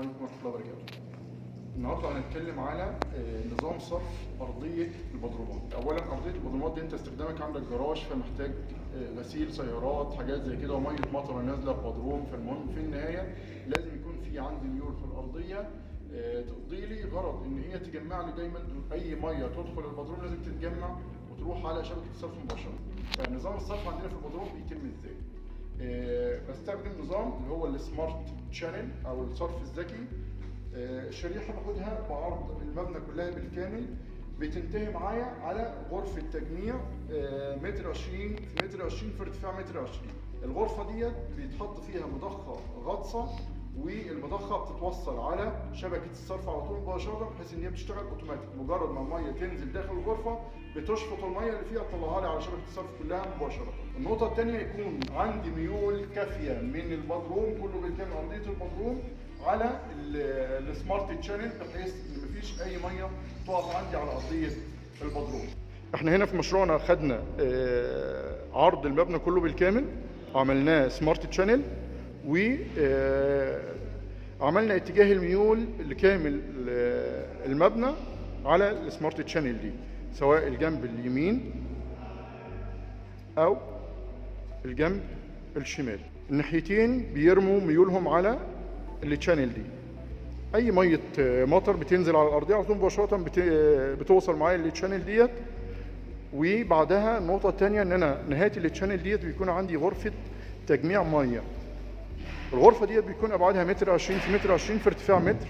عليكم ورحمة الله وبركاته. النهارده هنتكلم على نظام صرف أرضية البدرومات. أولاً أرضية البدرومات دي أنت استخدامك عندك جراج، فمحتاج غسيل سيارات، حاجات زي كده، ومية مطر نازلة في بدروم. فالمهم في النهاية لازم يكون في عندي ميول في الأرضية تقضي لي غرض إن هي تجمع لي دايماً أي مية تدخل البدروم لازم تتجمع وتروح على شبكة الصرف مباشرة. فنظام الصرف عندنا في البدروم بيتم إزاي؟ بستخدم نظام اللي هو السمارت شانل او الصرف الذكي. الشريحه باخدها بعرض المبنى كلها بالكامل، بتنتهي معايا على غرفه تجميع متر 20 في متر 20 في ارتفاع متر 20. الغرفه ديت بيتحط فيها مضخه غطسه، والمضخه بتتوصل على شبكه الصرف على طول مباشره، بحيث ان هي بتشتغل اوتوماتيك. مجرد ما الميه تنزل داخل الغرفه بتشفط الميه اللي فيها تطلعها لي على شبكه الصرف كلها مباشره. النقطه الثانيه يكون عندي ميول كافيه من البدروم كله بالكامل، ارضيه البدروم، على السمارت تشانل، بحيث ان مفيش اي ميه تقف عندي على ارضيه البدروم. احنا هنا في مشروعنا خدنا عرض المبنى كله بالكامل، عملناه سمارت تشانل، وعملنا اتجاه الميول لكامل المبنى على السمارت تشانل دي، سواء الجنب اليمين او الجنب الشمال. الناحيتين بيرموا ميولهم على التشانل دي. اي ميه مطر بتنزل على الارضيه على طول مباشره بتوصل معايا للتشانل ديت. وبعدها النقطه الثانيه ان انا نهايه التشانل ديت بيكون عندي غرفه تجميع ميه. الغرفه ديت بيكون ابعادها متر 20 في متر 20 في ارتفاع متر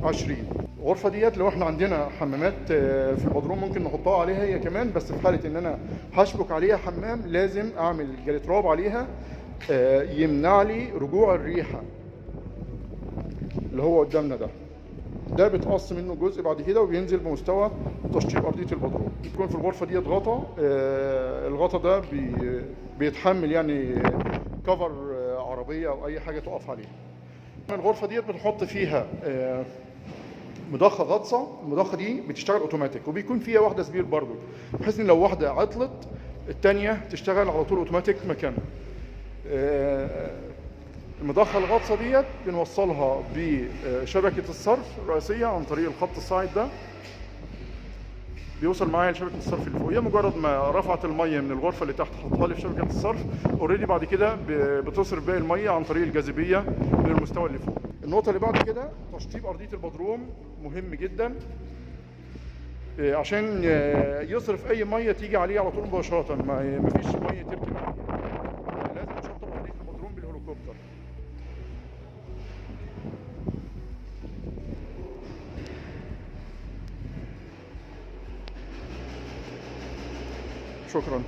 20. الغرفه ديت لو احنا عندنا حمامات في البدروم ممكن نحطها عليها هي كمان، بس في حاله ان انا هشبك عليها حمام لازم اعمل جليتراب عليها يمنع لي رجوع الريحه اللي هو قدامنا ده بيتقص منه جزء بعد كده وبينزل بمستوى تشطيب ارضيه البدروم. بيكون في الغرفه ديت غطا، الغطا ده بيتحمل يعني كفر عربيه او اي حاجه تقف عليها. الغرفه ديت بنحط فيها مضخه غطسه. المضخه دي بتشتغل اوتوماتيك، وبيكون فيها واحده سبير برضو، بحيث ان لو واحده عطلت الثانيه تشتغل على طول اوتوماتيك مكانها. المضخه الغطسه ديت بنوصلها بشبكه الصرف الرئيسيه عن طريق الخط الصاعد ده، بيوصل معايا لشبكه الصرف اللي فوقيه. مجرد ما رفعت الميه من الغرفه اللي تحت حطها لي في شبكه الصرف، اوريدي بعد كده بتصرف باقي الميه عن طريق الجاذبيه من المستوى اللي فوق. النقطه اللي بعد كده تشطيب ارضيه البدروم مهم جدا، عشان يصرف اي ميه تيجي عليه على طول مباشره، ما فيش ميه تركن عليها. لازم نشطب ارضيه البدروم بالهليكوبتر. شكرا.